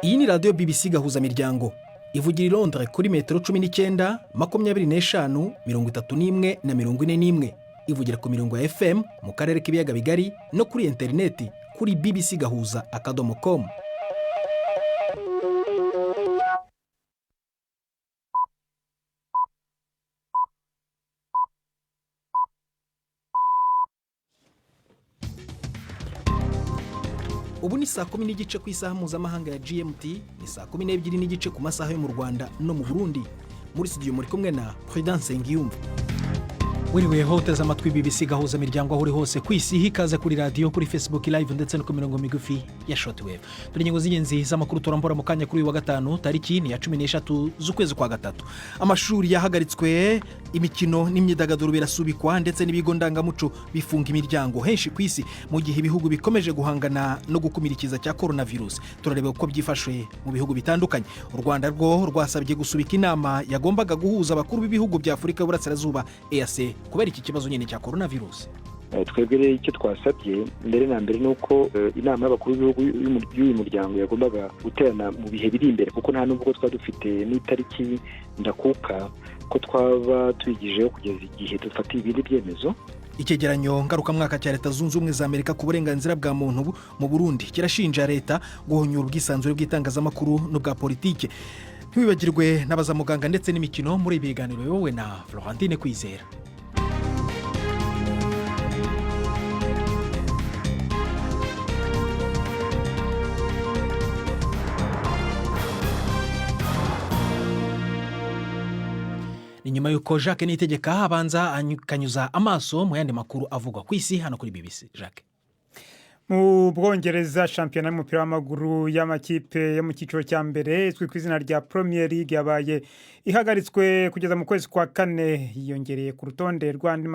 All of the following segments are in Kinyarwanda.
Iyi ni radiyo BBC Gahuzamiryango ivugira i Londres kuri metero 19, 25, 31 na 41. Ivugira ku mirongo ya FM mu karere k'ibiyaga bigari no kuri interineti kuri bbcgahuza.com. Ubu ni saa 10:30 ku isaha mpuzamahanga ya GMT, ni saa 12:30 ku masaha yo mu Rwanda no mu Burundi. Muri studio muri kumwe na Prudence Ngiyumva. Wiriwe hoteza amatwi BBC Gahuzamiryango aho uri hose ku isi, hikaze kuri radio, kuri Facebook live ndetse no ku mirongo migufi ya shortwave. Turi ingingo z'ingenzi z'amakuru turambura mu kanya kuri wa gatanu tariki ya 13 z'ukwezi kwa gatatu. Amashuri yahagaritswe, imikino n'imyidagaduro birasubikwa ndetse n'ibigo ndangamuco bifunga imiryango henshi ku isi mu gihe ibihugu bikomeje guhangana no gukumira ikiza cya coronavirus. Turareba uko byifashwe mu bihugu bitandukanye. U Rwanda rwo rwasabye gusubika inama yagombaga guhuza abakuru b'ibihugu bya Afurika y'Uburasirazuba EAC kubera iki kibazo nyine cya coronavirus. Twebwe icyo twasabye mbere na mbere nuko inama y'abakuru b'ibihugu y'uyu muryango yagombaga guterana mu bihe biri imbere, kuko nta nubwo twari dufite n'itariki ndakuka ko twaba tuyigijeho kugeza igihe dufata ibindi byemezo. Icyegeranyo ngarukamwaka cya Leta Zunze Ubumwe za Amerika ku burenganzira bwa muntu mu Burundi kirashinja leta guhonyura ubwisanzure bw'itangazamakuru n'ubwa politike. Ntibibagirwe n'abazamuganga ndetse n'imikino muri ibiganiro yowe na Florentine Kwizera. Ni nyuma yuko Jacques Niyitegeka abanza akanyuza amaso mu yandi makuru avugwa ku isi hano kuri BBC. Jacques. Mu Bwongereza, shampiyona y'umupira w'amaguru y'amakipe yo mu cyiciro cya mbere izwi ku izina rya Premier League yabaye ihagaritswe kugeza mu kwezi kwa kane, yiyongereye ku rutonde rw'andi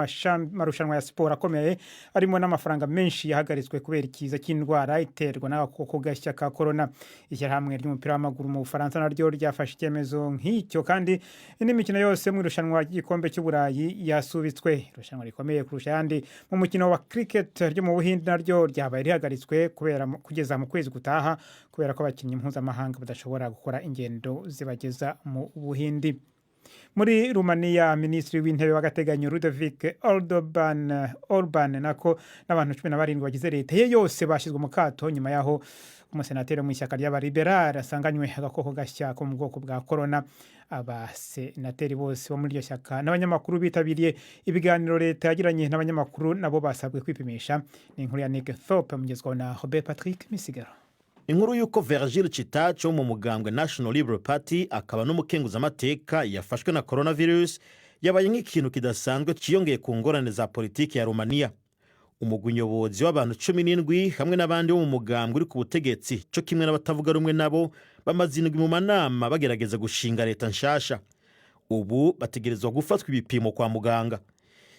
marushanwa ya siporo akomeye arimo n'amafaranga menshi yahagaritswe kubera ikiza cy'indwara iterwa n'agakoko gashya ka corona. Ishyirahamwe ry'umupira w'amaguru mu Bufaransa naryo ryafashe icyemezo nk'icyo, kandi indi mikino yose mu irushanwa ry'igikombe cy'Uburayi yasubitswe. Irushanwa rikomeye kurusha ayandi mu mukino wa cricket ryo mu Buhinde naryo ryabaye rihagaritswe kugeza mu kwezi gutaha kubera ko abakinnyi mpuzamahanga badashobora gukora ingendo zibageza mu Buhinde. Muri Rumaniya, minisitiri w'intebe w'agateganyo Ludovic Orban nako n'abantu 17 bagize leta ye yose bashyizwe mu kato nyuma yaho umusenateri mu ishyaka ry'abaliberali asanganywe agakoko gashya ko mu bwoko bwa corona. Abasenateri bose bo muri iryo shyaka n'abanyamakuru bitabiriye ibiganiro leta yagiranye n'abanyamakuru nabo basabwe kwipimisha. Ni inkuru ya Nick Thorpe mugezwaho na Robert Patrick Misigaro. Inkuru yuko Virgile Chitacho mu mugambwe National Liberal Party akaba n'umukenguzamateka yafashwe na coronavirus yabaye nk'ikintu kidasanzwe ciyongeye ku ngorane za politiki ya Romania. Umugwi nyobozi w'abantu 17 hamwe n'abandi bo mu mugambwe uri ku butegetsi cyo kimwe n'abatavuga rumwe nabo bamazindwi mu manama bagerageza gushinga leta nshasha. Ubu bategerezwa gufatwa ibipimo kwa muganga.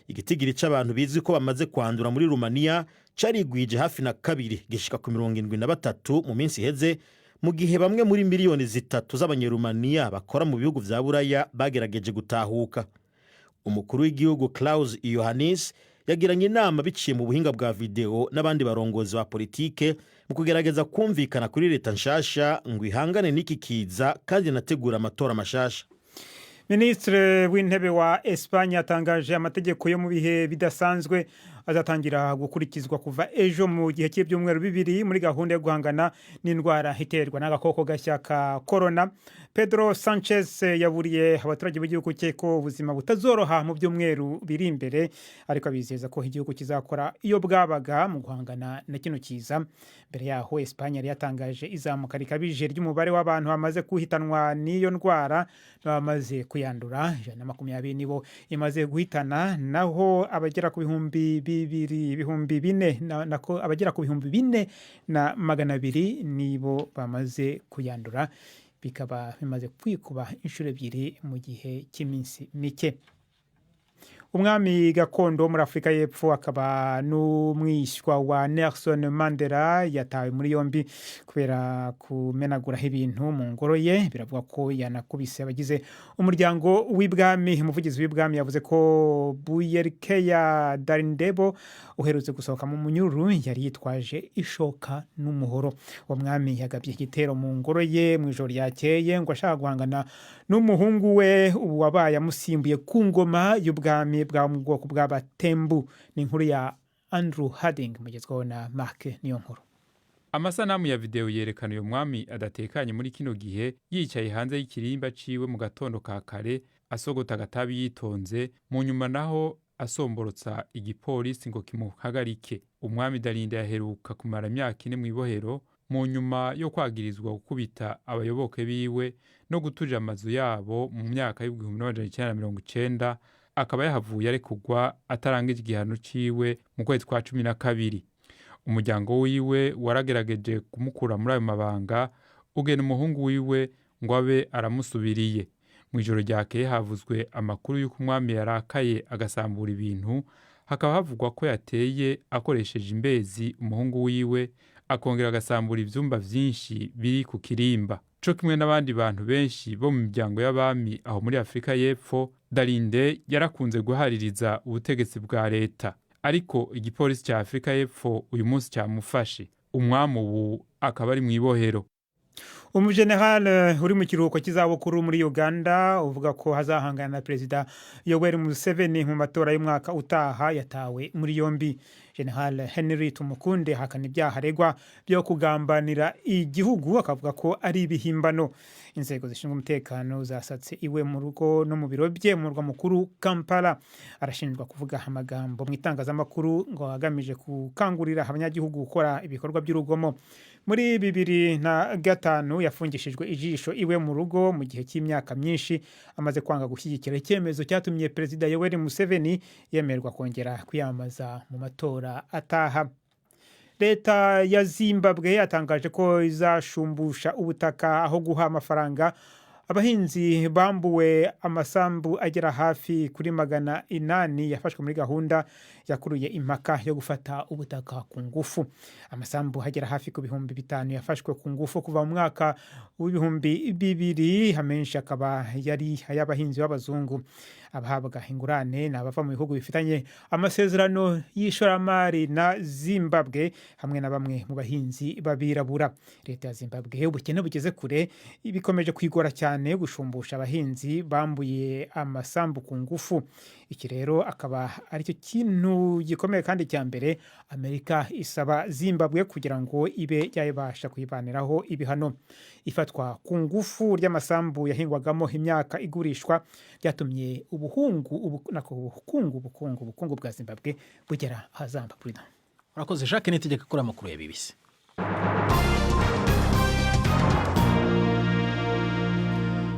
Igitigiri c'abantu bizwi ko bamaze kwandura muri Romania carigwije hafi na kabiri gishika ku 73 mu minsi iheze, mu gihe bamwe muri miliyoni 3 z'abanyarumaniya bakora mu bihugu vya Buraya bagerageje gutahuka. Umukuru w'igihugu Klaus Iohannis yagiranye inama biciye mu buhinga bwa video n'abandi barongozi ba politike mu kugerageza kumvikana kuri leta nshasha ngo ihangane n'iki kiza kandi nategura amatora mashasha. Minisitiri w'intebe wa Espanya atangaje amategeko yo mu bihe bidasanzwe azatangira gukurikizwa kuva ejo mu gihe cy'ibyumweru 2 muri gahunda yo guhangana n'indwara iterwa n'agakoko gashya ka corona. Pedro Sanchez yaburiye abaturage b'igihugu cye ko ubuzima butazoroha mu byumweru biri imbere, ariko abizeza ko igihugu kizakora iyo bwabaga mu guhangana na kino kiza. Mbere yaho Espanya yari yatangaje izamuka rikabije ry'umubare w'abantu bamaze kuhitanwa n'iyo ndwara n'abamaze kuyandura. 120 nibo imaze guhitana, naho abagera ku bihumbi 4 nako abagera ku bihumbi 4,200 nibo bamaze kuyandura, bikaba bimaze kwikuba inshuro 2 mu gihe cy'iminsi mike. umwami gakondo wo muri Afurika y'Epfo akaba n'umwishywa wa Nelson Mandela yatawe muri yombi kubera kumenaguraho ibintu mu ngoro ye. Biravuga ko yanakubise abagize umuryango w'ibwami. Umuvugizi w'ibwami yavuze ko Buyerikeya Darindebo uherutse gusohoka mu munyururu yari yitwaje ishoka n'umuhoro. Uwo mwami yagabye igitero mu ngoro ye mu ijoro ryakeye ngo ashaka guhangana n'umuhungu we ubu wabaye amusimbuye ku ngoma y'ubwami bwa mu bwoko bw'abatembu. Ni inkuru ya Andrew Harding mugezweho na Mark niyo nkuru. Amasanamu ya video yerekana uyu mwami adatekanye muri kino gihe yicaye hanze y'ikirimba ciwe mu gatondo ka kare asogota agatabi yitonze, mu nyuma naho asomborotsa igipolisi ngo kimuhagarike. Umwami Darinda yaheruka kumara imyaka 4 mu ibohero mu nyuma yo kwagirizwa gukubita abayoboke biwe no gutuja amazu yabo mu myaka y'1990. Akaba yahavuye arekugwa atarangije igihano ciwe mu kwezi kwa 12. Umuryango wiwe waragerageje kumukura muri ayo mabanga ugena umuhungu wiwe ngo abe aramusubiriye. Mu ijoro ryakeye havuzwe amakuru y'uko umwami yarakaye agasambura ibintu. Hakaba havugwa ko yateye akoresheje imbezi umuhungu wiwe akongera agasambura ivyumba vyinshi biri ku kirimba. Co kimwe n'abandi bantu benshi bo mu miryango y'abami aho muri Afurika y'Epfo, Darinde yarakunze guhaririza ubutegetsi bwa leta. Ariko igipolisi cya Afurika y'Epfo uyu munsi cyamufashe. Umwami ubu akaba ari mu ibohero. Umujenerali uri mu kiruhuko cy'izabukuru muri Uganda uvuga ko hazahangana na Perezida Yoweri Museveni mu matora y'umwaka utaha yatawe muri yombi. General Henry Tumukunde hakana ibyaha aregwa byo kugambanira igihugu, akavuga ko ari ibihimbano. Inzego zishinzwe umutekano zasatse iwe mu rugo no mu biro bye mu murwa mukuru Kampala. Arashinjwa kuvuga amagambo mu itangazamakuru ngo agamije gukangurira abanyagihugu gukora ibikorwa by'urugomo. Muri 2005 yafungishijwe ijisho iwe mu rugo mu gihe cy'imyaka myinshi amaze kwanga gushyigikira icyemezo cyatumye Perezida Yoweri Museveni yemerwa kongera kwiyamamaza mu matora ataha. Leta ya Zimbabwe yatangaje ko izashumbusha ubutaka aho guha amafaranga abahinzi bambuwe amasambu agera hafi kuri 800 yafashwe muri gahunda yakuruye impaka yo gufata ubutaka ku ngufu. Amasambu hagera hafi ku 5,000 yafashwe ku ngufu kuva mu mwaka w'2000, hamenshi akaba yari ayabahinzi b'abazungu. Abahabwa ingurane n'abava mu bihugu bifitanye amasezerano y'ishoramari na Zimbabwe hamwe na bamwe mu bahinzi babirabura. Leta ya Zimbabwe ubukene bugeze kure bikomeje kwigora cyane gushumbusha abahinzi bambuye amasambu ku ngufu. Iki rero akaba ari cyo kintu gikomeye kandi cya mbere Amerika isaba Zimbabwe kugira ngo ibe yabasha kuyibaniraho ibihano. Ifatwa ku ngufu ry'amasambu yahingwagamo imyaka igurishwa byatumye ubukungu bwa Zimbabwe bugera ahazamba. Urakoze Jacques Nitegeka kuri amakuru ya BBC.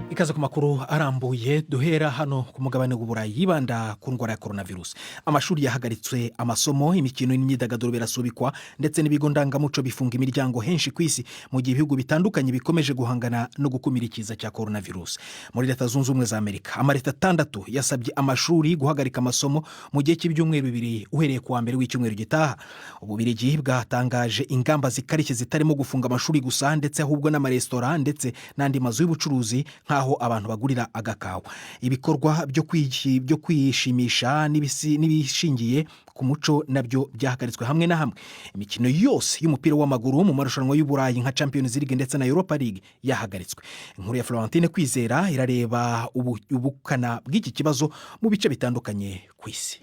Ikaze ku makuru arambuye duhera hano ku mugabane w'Uburayi yibanda ku ndwara ya coronavirus. Amashuri yahagaritswe, amasomo, imikino n'imyidagaduro birasubikwa ndetse n'ibigo ndangamuco bifunga imiryango henshi ku isi mu gihe ibihugu bitandukanye bikomeje guhangana no gukumira ikiza cya coronavirus. Muri Leta Zunze Ubumwe za Amerika amaleta 6 yasabye amashuri guhagarika amasomo mu gihe cy'ibyumweru 2 uhereye ku wa mbere w'icyumweru gitaha. Ububirigi bwatangaje ingamba zikarishye zitarimo gufunga amashuri gusa ndetse ahubwo n'amaresitora ndetse n'andi mazu y'ubucuruzi nkaho abantu bagurira agakawa. Ibikorwa byo kwishimisha n'ibishingiye ku muco nabyo byahagaritswe hamwe na hamwe. Imikino yose y'umupira w'amaguru mu marushanwa y'Uburayi nka Champions League ndetse na Europa League yahagaritswe. Inkuru ya Florentine Kwizera irareba ubukana bw'iki kibazo mu bice bitandukanye ku isi.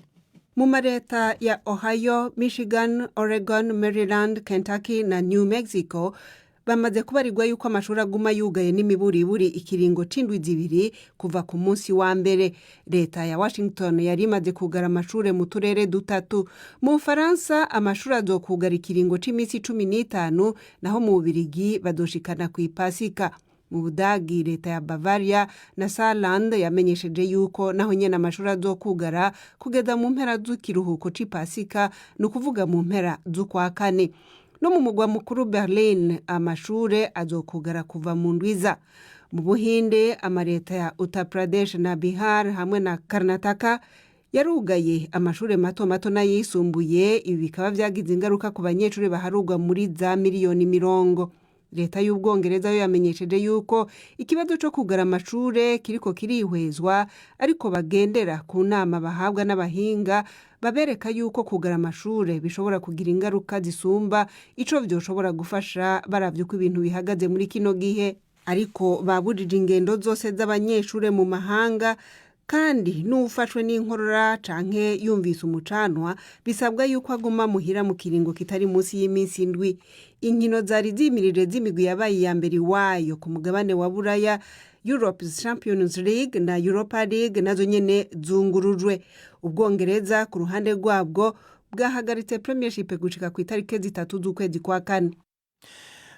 Mu mareta ya Ohio, Michigan, Oregon, Maryland, Kentucky na New Mexico bamaze kubarirwa yuko amashuri aguma yugaye n'imiburiburi ikiringo c'indwi 2 kuva ku munsi wa mbere. Leta ya Washington yari imaze kugara amashuri mu turere 3. Mu Faransa amashuri azokugara ikiringo c'imisi 15 naho mu Bubiligi badoshikana ku Ipasika. Mu Budagi leta ya Bavaria na Saarland yamenyesheje yuko naho nyene amashuri azokugara kugeza mu mpera z'ikiruhuko c'Ipasika, no kuvuga mu mpera z'ukwa kane. No mu mugwa mukuru Berlin amashure azokugara kuva mu ndwiza. Mu Buhinde amareta ya Uttar Pradesh na Bihar hamwe na Karnataka yarugaye amashuri mato mato n'ayisumbuye. Ibi bikaba byagize ingaruka ku banyeshuri baharugwa muri za miliyoni 10. Leta y'Ubwongereza yo yamenyesheje yuko ikibazo cyo kugara amashure kiriko kirihwezwa, ariko bagendera ku nama bahabwa n'abahinga babereka yuko kugara amashure bishobora kugira ingaruka zisumba ico vyoshobora gufasha baravye uko ibintu bihagaze muri kino gihe. Ariko babujije ingendo zose z'abanyeshure mu mahanga, kandi n'ufashwe n'inkorora canke yumvise umucanwa bisabwa yuko aguma muhira mu kiringo kitari munsi y'iminsi 7. Inkino zari zimirije z'imigwi yabaye iya mbere wayo ku mugabane wa Buraya, Europe's Champions League na Europa League nazo nyene zungurujwe. Ubwongereza ku ruhande rwabwo bwahagaritse Premiership gushika ku itariki 3 z'ukwezi kwa 4.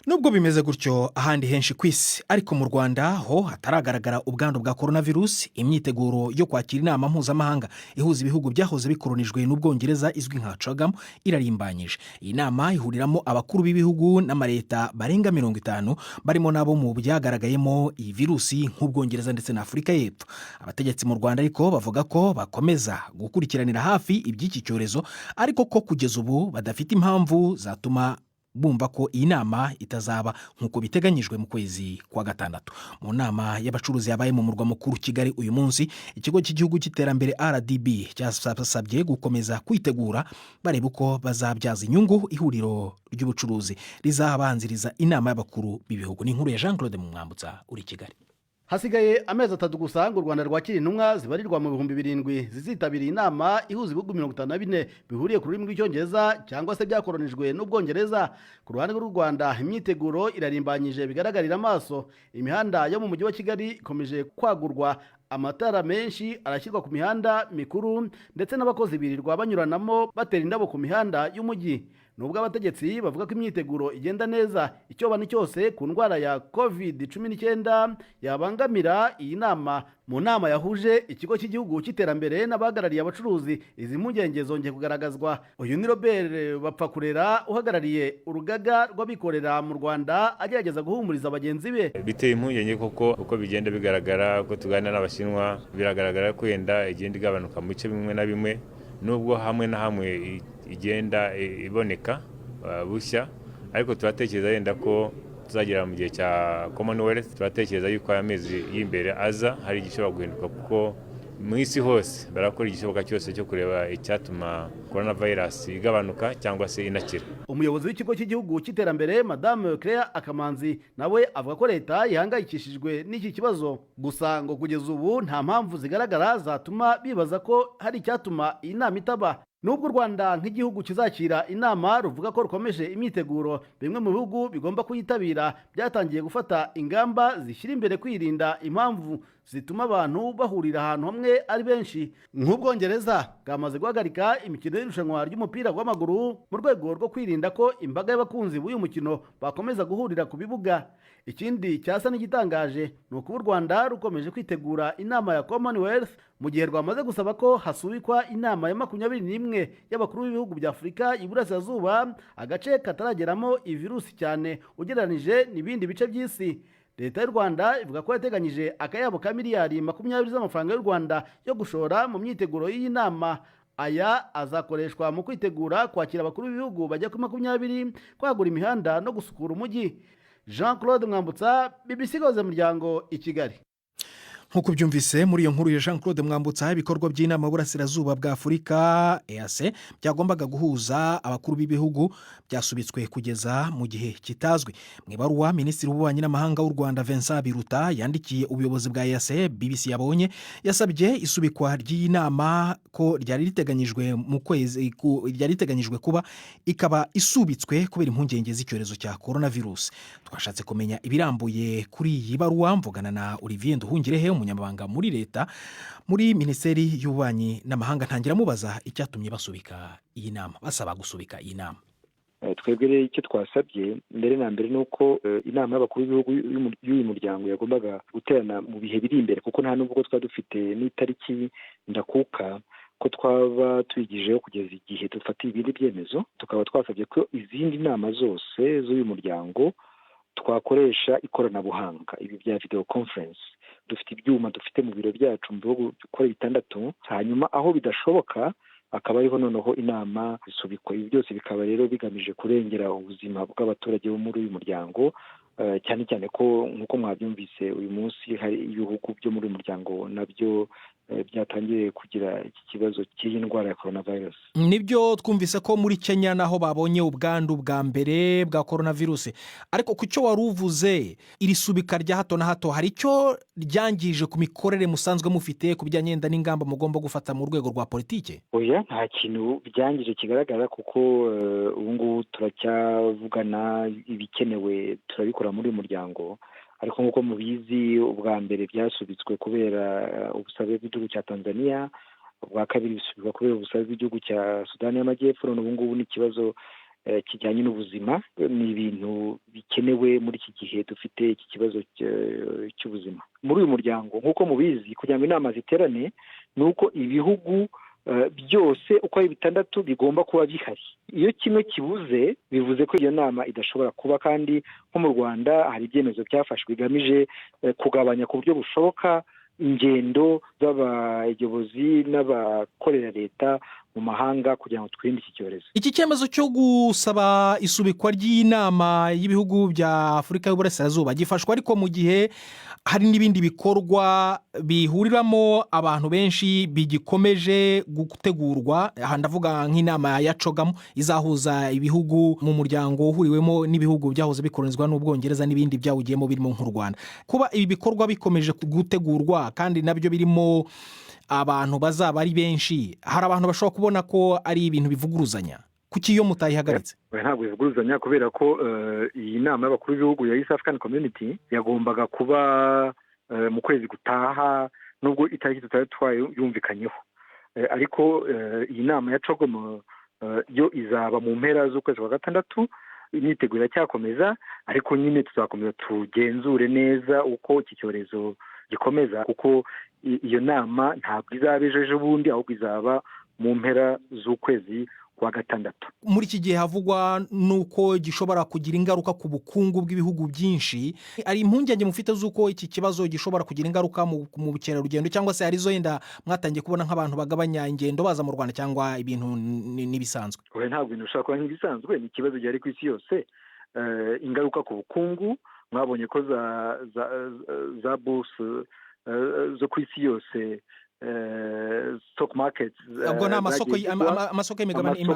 Nubwo bimeze gutyo ahandi henshi ku isi, ariko mu Rwanda ho hataragaragara ubwandu bwa coronavirus, imyiteguro yo kwakira inama mpuzamahanga ihuza ibihugu byahoze bikolonijwe n'Ubwongereza izwi nka CHOGM irarimbanyije. Iyi nama ihuriramo abakuru b'ibihugu n'amareta barenga 50 barimo nabo mu byagaragayemo iyi virusi nk'Ubwongereza ndetse na Afurika y'Epfo. Abategetsi mu Rwanda ariko bavuga ko bakomeza gukurikiranira hafi iby'iki cyorezo, ariko ko kugeza ubu badafite impamvu zatuma bumva ko iyi nama itazaba nk'uko biteganyijwe mu kwezi kwa 6. Mu nama y'abacuruzi yabaye mu murwa mukuru Kigali uyu munsi, ikigo cy'igihugu cy'iterambere RDB cyasabye gukomeza kwitegura bareba uko bazabyaza inyungu ihuriro ry'ubucuruzi rizabanziriza inama y'abakuru b'ibihugu. Ni inkuru ya Jean Claude Mwambutsa uri Kigali. Hasigaye amezi 3 gusa ngo u Rwanda rwakira intumwa zibarirwa mu 7,000 zizitabira inama ihuza ibihugu 54 bihuriye ku rurimi rw'icyongereza cyangwa se byakoronijwe n'Ubwongereza. Ku ruhande rw'u Rwanda imyiteguro irarimbanyije bigaragarira amaso. Imihanda yo mu mujyi wa Kigali ikomeje kwagurwa, amatara menshi arashyirwa ku mihanda mikuru ndetse n'abakozi birirwa banyuranamo batera indabo ku mihanda y'umujyi. Nubwo abategetsi bavuga ko imyiteguro igenda neza, icyo bani cyose ku ndwara ya COVID-19 yabangamira iyi nama. Mu nama yahuje ikigo cy'igihugu cy'iterambere n'abahagarariye abacuruzi, izi mpungenge zongeye kugaragazwa. Uyu ni Robert Bapfakurera uhagarariye urugaga rw'abikorera mu Rwanda, agerageza guhumuriza bagenzi be. Biteye impungenge koko uko bigenda bigaragara ko tuganira n'Abashinwa, biragaragara ko yenda igenda igabanuka mu bice bimwe na bimwe, nubwo hamwe na hamwe igenda iboneka bushya, ariko turatekereza yenda ko tuzagera mu gihe cya Commonwealth. Turatekereza yuko aya mezi y'imbere aza hari igishobora guhinduka, kuko mu isi hose barakora igishoboka cyose cyo kureba icyatuma coronavirus igabanuka cyangwa se inakira. Umuyobozi w'ikigo cy'igihugu cy'iterambere Madame Claire Akamanzi nawe avuga ko leta ihangayikishijwe n'iki kibazo, gusa ngo kugeza ubu nta mpamvu zigaragara zatuma bibaza ko hari icyatuma iyi nama itaba. Nubwo u Rwanda nk'igihugu kizakira inama ruvuga ko rukomeje imyiteguro, bimwe mu bihugu bigomba kuyitabira byatangiye gufata ingamba zishyira imbere kwirinda impamvu zituma abantu bahurira ahantu hamwe ari benshi. Nk'Ubwongereza bwamaze guhagarika imikino y'irushanwa ry'umupira w'amaguru mu rwego rwo kwirinda ko imbaga y'abakunzi b'uyu mukino bakomeza guhurira ku bibuga. Ikindi cyasa n'igitangaje ni uko u Rwanda rukomeje kwitegura inama ya Commonwealth mu gihe rwamaze gusaba ko hasubikwa inama ya 21 y'abakuru b'ibihugu bya Afurika y'Iburasirazuba, agace katarageramo iyi virusi cyane ugereranije n'ibindi bice by'isi. Leta y'u Rwanda ivuga ko yateganyije akayabo ka miliyari 20 z'amafaranga y'u Rwanda yo gushora mu myiteguro y'iyi nama. Aya azakoreshwa mu kwitegura kwakira abakuru b'ibihugu bajya kuri 20, kwagura imihanda no gusukura umujyi. Jean Claude Mwambutsa, BBC Gahuzamiryango i Kigali. Nk'uko byumvise muri iyo nkuru ya Jean Claude Mwambutsa, ibikorwa by'inama y'Uburasirazuba bwa Afurika EAC byagombaga guhuza abakuru b'ibihugu byasubitswe kugeza mu gihe kitazwi. Mu ibaruwa Minisitiri w'Ububanyi n'Amahanga w'u Rwanda Vincent Biruta yandikiye ubuyobozi bwa EAC, BBC yabonye yasabye isubikwa ry'iyi nama ko ryari riteganyijwe mu kwezi ryari riteganyijwe kuba ikaba isubitswe kubera impungenge z'icyorezo cya coronavirus. Twashatse kumenya ibirambuye kuri iyi baruwa mvugana na Olivier Nduhungirehe, umunyamabanga muri leta muri Minisiteri y'Ububanyi n'Amahanga. Ntangira mubaza icyatumye basubika iyi nama, basaba gusubika iyi nama. Twebwe icyo twasabye mbere na mbere nuko inama y'abakuru b'ibihugu y'uyu muryango yagombaga guterana mu bihe biri imbere, kuko nta nubwo twari dufite n'itariki ndakuka ko twaba tuyigijeho kugeza igihe dufatiye ibindi byemezo. Tukaba twasabye ko izindi nama zose z'uyu muryango twakoresha ikoranabuhanga, ibi bya video conference, dufite ibyuma dufite mu biro byacu mu bihugu dukora 6, hanyuma aho bidashoboka akaba ariho noneho inama zisubikwa. Ibi byose bikaba rero bigamije kurengera ubuzima bw'abaturage bo muri uyu muryango, cyane cyane ko nk'uko mwabyumvise uyu munsi hari ibihugu byo muri uyu muryango nabyo byatangiye kugira iki kibazo cy'iyi ndwara ya coronavirus. Nibyo twumvise ko muri Kenya naho babonye ubwandu bwa mbere bwa coronavirus, ariko ku cyo wari uvuze iri subika rya hato na hato hari icyo ryangije ku mikorere musanzwe mufite ku bijyanye n'ingamba mugomba gufata mu rwego rwa politike? Oya, nta kintu byangije kigaragara kuko ubu ngubu turacyavugana ibikenewe turabikora muri uyu muryango, ariko nk'uko mubizi ubwa mbere byasubitswe kubera ubusabe bw'igihugu cya Tanzania, ubwa kabiri bisubikwa kubera ubusabe bw'igihugu cya Sudani y'Amajyepfo, none ubu ngubu ni ikibazo kijyanye n'ubuzima. Ni ibintu bikenewe muri iki gihe dufite iki kibazo cy'ubuzima muri uyu muryango. Nk'uko mubizi kugira ngo inama ziterane ni uko ibihugu byose uko ari 6 bigomba kuba bihari. Iyo kimwe kibuze bivuze ko iyo nama idashobora kuba, kandi nko mu Rwanda hari ibyemezo byafashwe bigamije kugabanya ku buryo bushoboka ingendo z'abayobozi n'abakorera leta mu mahanga kugira ngo twirinde iki cyorezo. Iki cyemezo cyo gusaba isubikwa ry'inama y'ibihugu bya Afurika y'Uburasirazuba gifashwa ariko mu gihe hari n'ibindi bikorwa bihuriramo abantu benshi bigikomeje gutegurwa. Aha ndavuga nk'inama ya CHOGM izahuza ibihugu mu muryango uhuriwemo n'ibihugu byahoze bikolonizwa n'Ubwongereza n'ibindi byawugiyemo birimo nk'u Rwanda. Kuba ibi bikorwa bikomeje gutegurwa kandi nabyo birimo abantu bazaba ari benshi, hari abantu bashobora kubona ko ari ibintu bivuguruzanya. Kuki iyo mutayihagaritse? Ntabwo bivuguruzanya kubera ko iyi nama y'abakuru b'ibihugu ya East African Community yagombaga kuba mu kwezi gutaha, nubwo itariki yumvikanyeho, ariko iyi nama ya CHOGM yo izaba mu mpera z'ukwezi kwa 6. Imyiteguro iracyakomeza, ariko nyine tuzakomeza tugenzure neza uko iki cyorezo gikomeza, kuko iyo nama ntabwo izaba ejo bundi, ahubwo izaba mu mpera z'ukwezi kwa 6. Muri iki gihe havugwa nuko gishobora kugira ingaruka ku bukungu bw'ibihugu byinshi. Ari impungenge mufite z'uko iki kibazo gishobora kugira ingaruka mu bukerarugendo, cyangwa se arizo yenda mwatangiye kubona nk'abantu bagabanya ingendo baza mu Rwanda, cyangwa ibintu n'ibisanzwe? Ntabwo ibintu bishobora kuba nk'ibisanzwe, ni ikibazo gihari ku isi yose. Ingaruka ku bukungu mwabonye ko za bourse zo ku isi yose, stock markets, ubwo amasoko y'imigabane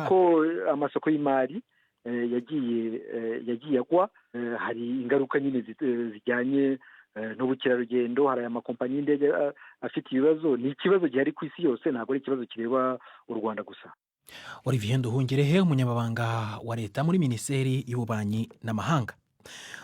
amasoko y'imari yagiye agwa. Hari ingaruka nyine zijyanye n'ubukerarugendo, hari amakompanyi y'indege afite ibibazo. Ni ikibazo gihari ku isi yose, ntabwo ari ikibazo kireba u Rwanda gusa. Olivier Nduhungirehe, umunyamabanga wa leta muri Minisiteri y'Ububanyi n'Amahanga.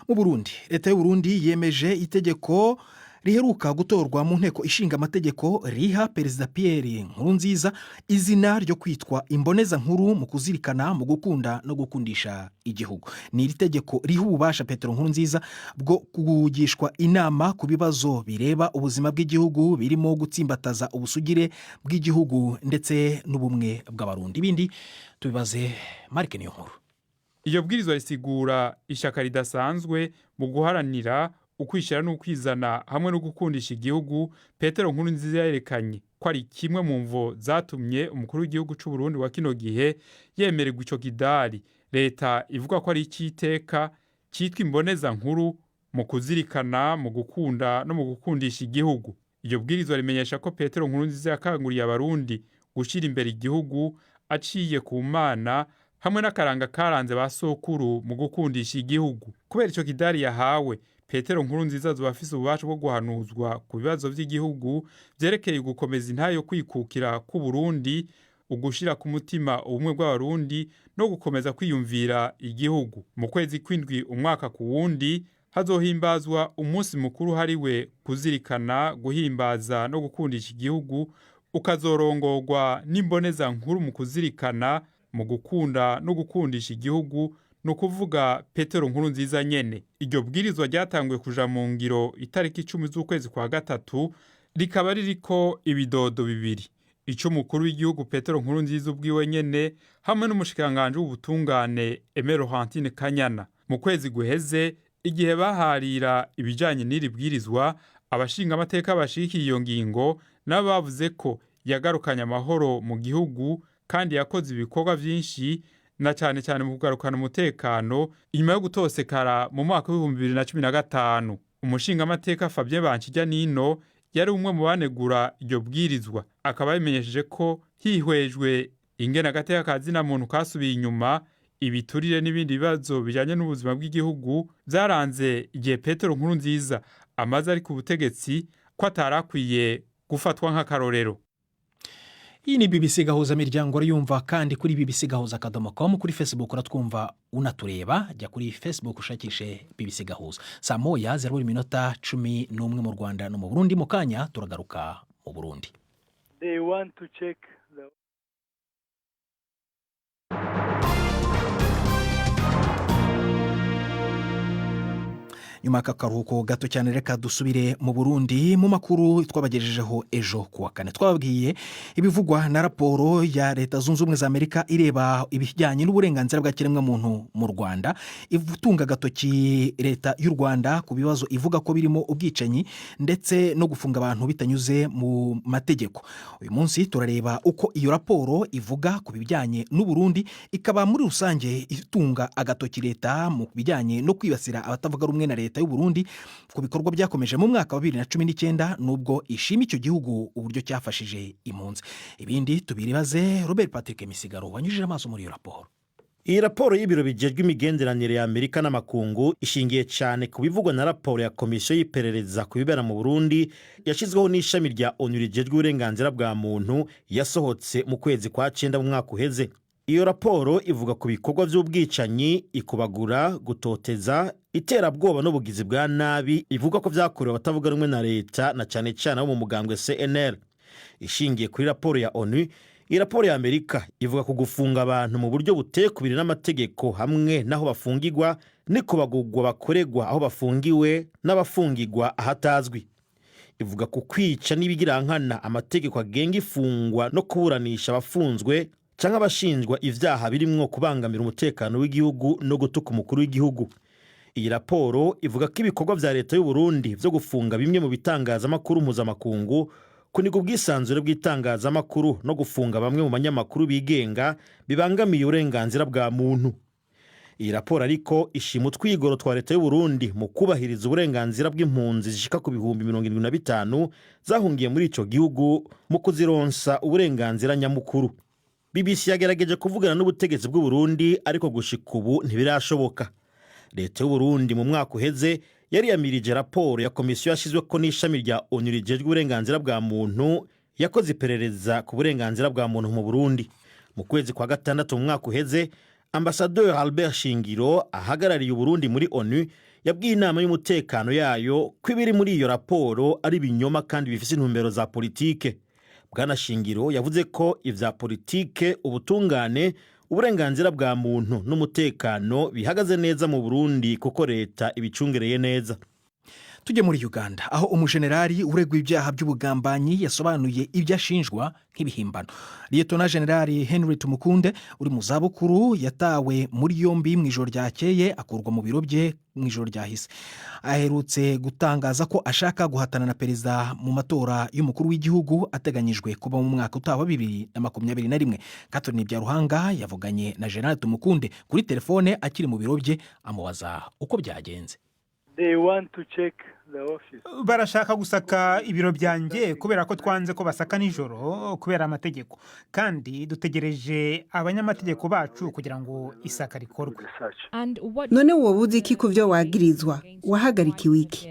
Mu Burundi, leta y'u Burundi yemeje itegeko riheruka gutorwa mu nteko ishinga amategeko riha Perezida Pierre Nkurunziza izina ryo kwitwa imboneza nkuru mu kuzirikana, mu gukunda no gukundisha igihugu. Ni iri tegeko riha ububasha Petero Nkurunziza bwo kugishwa inama ku bibazo bireba ubuzima bw'igihugu, birimo gutsimbataza ubusugire bw'igihugu ndetse n'ubumwe bw'abarundi. Ibindi tubibaze Mark Niyonkuru. Iyo bwirizwa risigura ishyaka ridasanzwe mu guharanira ukwishira n'ukwizana hamwe no gukundisha igihugu. Petero Nkurunziza yerekanye ko ari kimwe mu mvo zatumye umukuru w'igihugu cy'u Burundi wa kino gihe yemererwa ico kidari. Leta ivuga ko ari ikiteka cyitwa imboneza nkuru mu kuzirikana, mu gukunda no mu gukundisha igihugu. Iyo bwirizwa rimenyesha ko Petero Nkurunziza yakanguriye abarundi gushira imbere igihugu aciye ku Mana hamwe n'akaranga karanze ba sokuru mu gukundisha igihugu. Kubera ico kidari yahawe, Petero Nkurunziza azoba afise ububasha bwo guhanuzwa ku bibazo by'igihugu byerekeye gukomeza intahe yo kwikukira ku Burundi, ugushira ku mutima ubumwe bw'abarundi no gukomeza kwiyumvira igihugu. Mu kwezi kw'indwi umwaka ku wundi hazohimbazwa umunsi mukuru hariwe kuzirikana, guhimbaza no gukundisha igihugu, ukazorongorwa n'imboneza nkuru mu kuzirikana, mu gukunda no gukundisha igihugu, no kuvuga Petero Nkurunziza nyene. Iryo bwirizwa ryatanguye kuja mu ngiro itariki 10 z'ukwezi kwa 3, rikaba ririko ibidodo bibiri: ic'umukuru w'igihugu Petero Nkurunziza ubwiwe nyene hamwe n'umushikiranganje w'ubutungane Aimé Laurentine Kanyana. Mu kwezi guheze, igihe baharira ibijanye n'iri bwirizwa, abashinga amateka bashigikiye iyo ngingo nabo bavuze ko yagarukanye amahoro mu gihugu kandi yakoze ibikorwa byinshi na cyane cyane mu kugarukana umutekano inyuma yo gutosekara mu mwaka wa 2015. Umushinga amateka Fabien Banshijyanino yari umwe mu banegura iryo bwirizwa, akaba bimenyesheje ko hihwejwe ingene agateka kazina muntu kasubiye inyuma, ibiturire n'ibindi bibazo bijanye n'ubuzima bw'igihugu byaranze igihe Petero Nkurunziza amaze ari ku butegetsi ko atarakwiye gufatwa nk'akarorero. Iyi ni BBC Gahuzamiryango urayumva kandi kuri bbc.com, kuri Facebook uratwumva unatureba, jya kuri Facebook ushakishe BBC Gahuza. Saa moya 0:11 mu Rwanda no mu Burundi. Mu kanya turagaruka mu Burundi. They want to check the nyuma y'akaruhuko gato cyane reka dusubire mu Burundi. Mu makuru twabagejejeho ejo kuwa kane twababwiye ibivugwa na raporo ya Leta Zunze Ubumwe za Amerika ireba ibijyanye n'uburenganzira bwa kiremwamuntu mu Rwanda, ivutunga gatoki Leta y'u Rwanda ku bibazo ivuga ko birimo ubwicanyi ndetse no gufunga abantu bitanyuze mu mategeko. Uyu munsi turareba uko iyo raporo ivuga ku bijyanye n'u Burundi, ikaba muri rusange itunga agatoki Leta mu bijyanye no kwibasira abatavuga rumwe na Leta y'u Burundi ku bikorwa byakomeje mu mwaka wa 2019 nubwo ishima icyo gihugu uburyo cyafashije impunzi. Ibindi tubiribaze Robert Patrick Misigaro wanyujije amaso muri iyo raporo. Iyi raporo y'ibiro bijejwe imigenderanire ya Amerika n'amakungu ishingiye cyane ku bivugwa na raporo ya komisiyo y'iperereza ku bibera mu Burundi yashizweho n'ishami rya ONU rijejwe uburenganzira bwa muntu yasohotse mu kwezi kwa 9 mu mwaka uheze. Iyo raporo ivuga ku bikorwa by'ubwicanyi, ikubagura, gutoteza, iterabwoba n'ubugizi bwa nabi ivuga ko byakorewe abatavuga rumwe na leta na cyane cyane abo mu mugambwe CNL. Ishingiye kuri raporo ya ONU, iyi raporo ya Amerika ivuga ku gufunga abantu mu buryo butekubiri n'amategeko hamwe naho bafungirwa n'ikubagurwa bakoregwa aho bafungiwe n'abafungirwa ahatazwi. Ivuga ku kwica n'ibigirankana amategeko agenga ifungwa no kuburanisha abafunzwe cyangwa abashinjwa ivyaha birimwo kubangamira umutekano w'igihugu no gutuka umukuru w'igihugu. Iyi raporo ivuga ko ibikorwa vya Leta y'u Burundi byo gufunga bimwe mu bitangazamakuru mpuzamakungu, kuniga ubwisanzure bw'itangazamakuru no gufunga bamwe mu banyamakuru bigenga bibangamiye uburenganzira bwa muntu. Iyi raporo ariko ishima utwigoro twa Leta y'u Burundi mu kubahiriza uburenganzira bw'impunzi zishika ku 75,000 zahungiye muri ico gihugu mu kuzironsa uburenganzira nyamukuru. BBC yagerageje kuvugana n'ubutegetsi bw'u Burundi ariko gushika ubu ntibirashoboka. Leta y'u Burundi mu mwaka uheze yari yamirije raporo ya komisiyo yashizwe ko n'ishami rya ONU rijejwe uburenganzira bwa muntu yakoze iperereza ku burenganzira bwa muntu mu Burundi. Mu kwezi kwa 6 mu mwaka uheze, Ambassadeur Albert Shingiro ahagarariye u Burundi muri ONU yabwiye inama y'umutekano yayo ko ibiri muri iyo raporo ari binyoma kandi bifise intumbero za politike. Bwana Shingiro yavuze ko ivya politike, ubutungane, uburenganzira bwa muntu n'umutekano bihagaze neza mu Burundi kuko leta ibicungereye neza. Tujye muri Uganda aho umujenerali uregwa ibyaha by'ubugambanyi yasobanuye ibyo ashinjwa nk'ibihimbano. Lieutenant General Henry Tumukunde uri mu zabukuru yatawe muri yombi mu ijoro ryakeye akurwa mu biro bye mu ijoro ryahise. Aherutse gutangaza ko ashaka guhatana na perezida mu matora y'umukuru w'igihugu ateganyijwe kuba mu mwaka utaha 2021. Catherine Byaruhanga yavuganye na General Tumukunde kuri telefone akiri mu biro bye amubaza uko byagenze. They want to check the office. Barashaka gusaka ibiro byanjye kubera ko twanze ko basaka nijoro kubera amategeko, kandi dutegereje abanyamategeko bacu kugira ngo isaka rikorwe. None wobuze iki ku byo wagirizwa? Wahagarikiwe iki?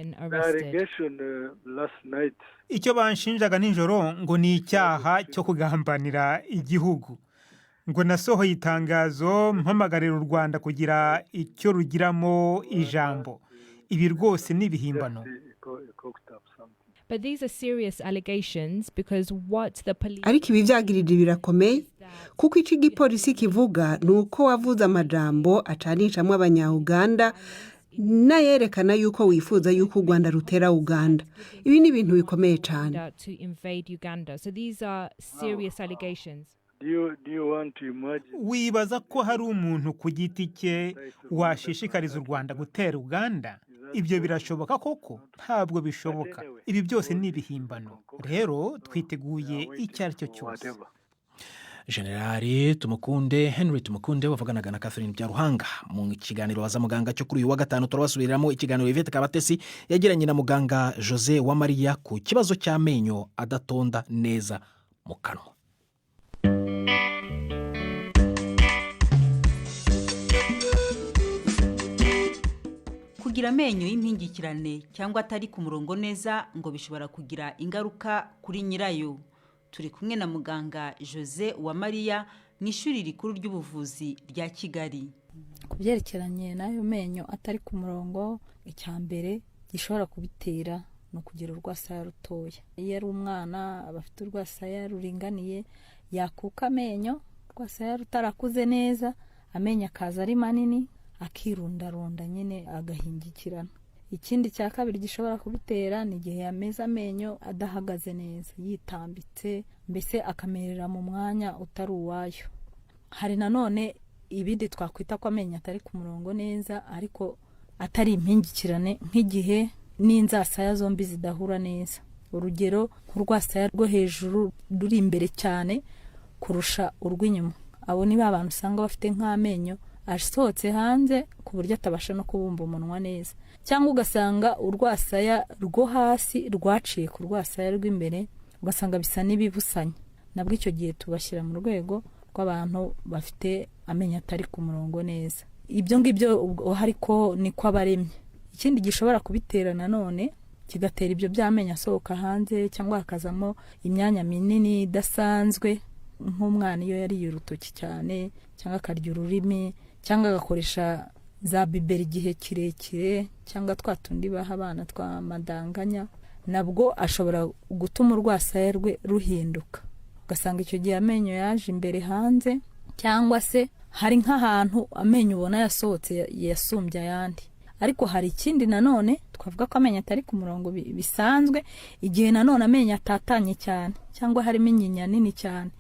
Last night. Icyo banshinjaga nijoro ngo ni icyaha cyo kugambanira igihugu. Ngo nasohoye itangazo mpamagarira u Rwanda kugira icyo rugiramo ijambo. Ibi rwose ni ibihimbano. But these are serious allegations because what the police... Ariko ibi byagirira birakomeye kuko iki gipolisi kivuga nuko wavuze amajambo acanishamwe abanya-Uganda nayerekana yuko wifuza yuko u Rwanda rutera Uganda. Ibi ni ibintu bikomeye cyane. to invade Uganda. So these are serious allegations. Do you want to imagine? Wibaza ko hari umuntu ku giti cye washishikariza u Rwanda gutera Uganda? ibyo birashoboka koko? Ntabwo bishoboka. Ibi byose ni ibihimbano. Rero twiteguye icyo ari cyo cyose. Generali Henry Tumukunde wavuganaga na Catherine Byaruhanga mu kiganiro Baza Muganga cyo kuri uyu wa gatanu. Turabasubiriramo ikiganiro Yvette Kabatesi yagiranye na muganga Jose Uwamariya ku kibazo cy'amenyo adatonda neza mu kanwa. Kugira amenyo y'impingikirane cyangwa atari ku murongo neza ngo bishobora kugira ingaruka kuri nyirayo. Turi kumwe na muganga Jose Uwamariya mu ishuri rikuru ry'ubuvuzi rya Kigali. Ku byerekeranye n'ayo menyo atari ku murongo, icya mbere gishobora kubitera no kugira urwasaya rutoya. Iyo ari umwana aba afite urwasaya ruringaniye, yakuka amenyo, urwasaya rutarakuze neza, amenyo akaza ari manini, akirundarunda nyine agahingikirana. Ikindi cya kabiri gishobora kubitera ni igihe yameze amenyo adahagaze neza, yitambitse, mbese akamerera mu mwanya utari uwayo. Hari nanone ibindi twakwita ko amenyo atari ku murongo neza ariko atari impingikirane, nk'igihe n'inzasaya zombi zidahura neza. Urugero nk'urwasaya rwo hejuru ruri imbere cyane kurusha urw'inyuma. Abo ni ba bantu usanga bafite nk'amenyo asohotse hanze ku buryo atabasha no kubumba umunwa neza, cyangwa ugasanga urwasaya rwo hasi rwaciye ku rwasaya rw'imbere, ugasanga bisa n'ibibusanya. Nabwo icyo gihe tubashyira mu rwego rw'abantu bafite amenyo atari ku murongo neza. Ibyo ngibyo ariko niko abaremye. Ikindi gishobora kubitera nanone kigatera ibyo by'amenyo asohoka hanze cyangwa hakazamo imyanya minini idasanzwe, nk'umwana iyo yariye urutoki cyane cyangwa akarya ururimi cyangwa agakoresha za biberi igihe kirekire cyangwa twatundi baha abana twa madanganya, nabwo ashobora gutuma urwasaya rwe ruhinduka. Ugasanga icyo gihe amenyo yaje imbere hanze, cyangwa se hari nk'ahantu amenyo ubona yasohotse yasumbye ayandi. Ariko hari ikindi nanone twavuga ko amenyo atari ku murongo bisanzwe, igihe nanone amenyo atatanye cyane cyangwa harimo inyinya nini cyane,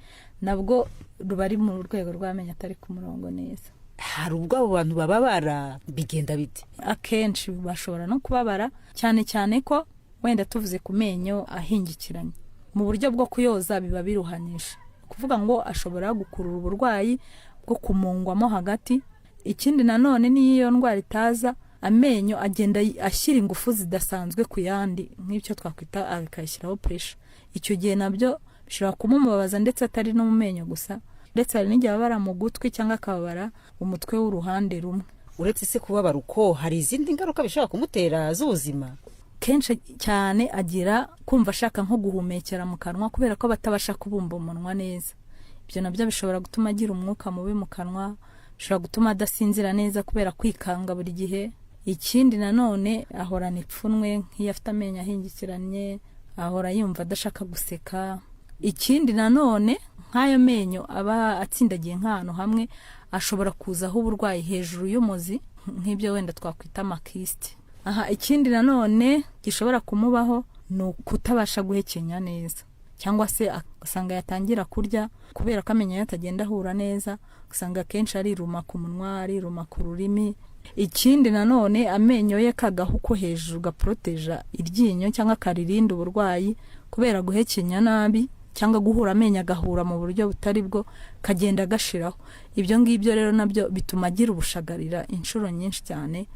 nabwo ruba ari mu rwego rw'amenyo atari ku murongo neza. Hari ubwo abo bantu bababara, bigenda bite? Akenshi bashobora no kubabara, cyane cyane ko wenda tuvuze ku menyo ahingikiranye, mu buryo bwo kuyoza biba biruhanisha, kuvuga ngo ashobora gukurura uburwayi bwo kumungwamo hagati. Ikindi nanone n'iyo ndwara itaza, amenyo agenda ashyira ingufu zidasanzwe ku yandi, nk'icyo twakwita akayishyiraho pressure. Icyo gihe nabyo bishobora kumubabaza, ndetse atari no mu menyo gusa, ndetse hari n'igihe ababara mu gutwi cyangwa akababara umutwe w'uruhande rumwe. Uretse se kubabara uko, hari izindi ngaruka bishobora kumutera z'ubuzima? Kenshi cyane agira kumva ashaka nko guhumekera mu kanwa kubera ko batabasha kubumba umunwa neza. Ibyo nabyo bishobora gutuma agira umwuka mubi mu kanwa, bishobora gutuma adasinzira neza kubera kwikanga buri gihe. Ikindi nanone ahorana ipfunwe nk'iyo afite amenyo ahingikiranye, ahora yumva adashaka guseka. Ikindi nanone nk'ayo menyo aba atsindagiye nk'ahantu hamwe, ashobora kuzaho uburwayi hejuru y'umuzi, nk'ibyo wenda twakwita amakisite. Ikindi nanone gishobora kumubaho ni ukutabasha guhekenya neza, cyangwa se agasanga yatangira kurya kubera ko amenyo yatagenda ahura neza, ugasanga akenshi ariruma ku munwa, ariruma ku rurimi. Ikindi nanone amenyo ye kagahu ko hejuru gaporoteja iryinyo cyangwa karirinda uburwayi kubera guhekenya nabi, cyangwa guhura amenyo agahura mu buryo butari bwo, kagenda gashiraho. Ibyo ngibyo rero nabyo bituma agira ubushagarira inshuro nyinshi cyane,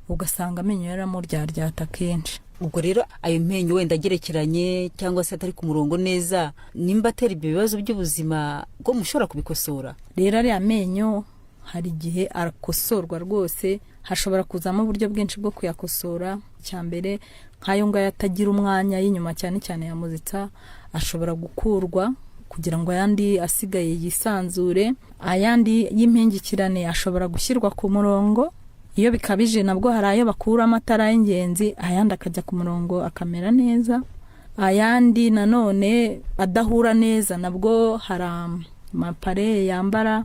ugasanga amenyo yaramuryaryata kenshi. Ubwo rero ayo menyo wenda agerekeranye cyangwa se atari ku murongo neza, nimba atera ibyo bibazo by'ubuzima bwo mushobora kubikosora? Rero ari amenyo hari igihe arakosorwa rwose, hashobora kuzamo uburyo bwinshi bwo kuyakosora. Cyambere nk'ayo ngayo atagira umwanya y'inyuma cyane cyane ya muzitsa, ashobora gukurwa kugira ngo ayandi asigaye yisanzure. Ayandi y'impingikirane ashobora gushyirwa ku murongo, iyo bikabije nabwo hari ayo bakura amatara y'ingenzi, ayandi akajya ku murongo akamera neza. Ayandi nanone adahura neza, nabwo hari amapare yambara,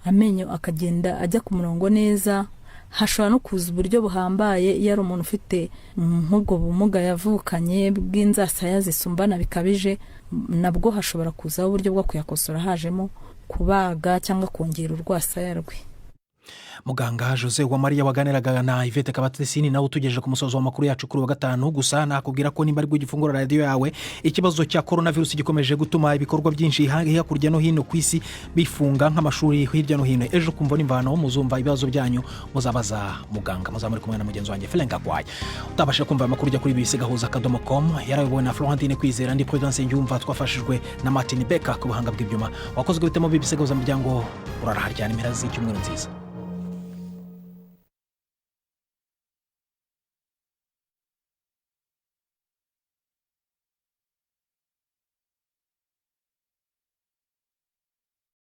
amenyo akagenda ajya ku murongo neza. Hashobora no kuza uburyo buhambaye iyo ari umuntu ufite nk'ubwo bumuga yavukanye bw'inzasaya zisumbana bikabije, nabwo hashobora kuzaho uburyo bwo kuyakosora, hajemo kubaga cyangwa kongera urwasaya rwe. muganga Jose Uwamariya waganiraga na Yvette Kabatesi nawe utugejeje ku musozo w'amakuru yacu kuri wa gatanu. Gusa nakubwira ko nimba ari bwo gifungura radio yawe ikibazo cya coronavirus gikomeje gutuma ibikorwa byinshi hakurya no hino ku isi bifunga nk'amashuri hirya no hino. Ejo kumva n'imvano muzumva ibibazo byanyu muzabaza muganga, muzamuri kumwe na mugenzi wanjye Felenga Kuwa. Utabasha kumva amakuru jya kuri bbc.gahuza.com. yarayobowe na Florentine Kwizera ndi Prudence Ngyumva, twafashijwe na Martin Becker ku buhanga bw'ibyuma. Wakozwe bitemo BBC Gahuzamiryango. Urarahari cyane impera z'icyumweru nziza.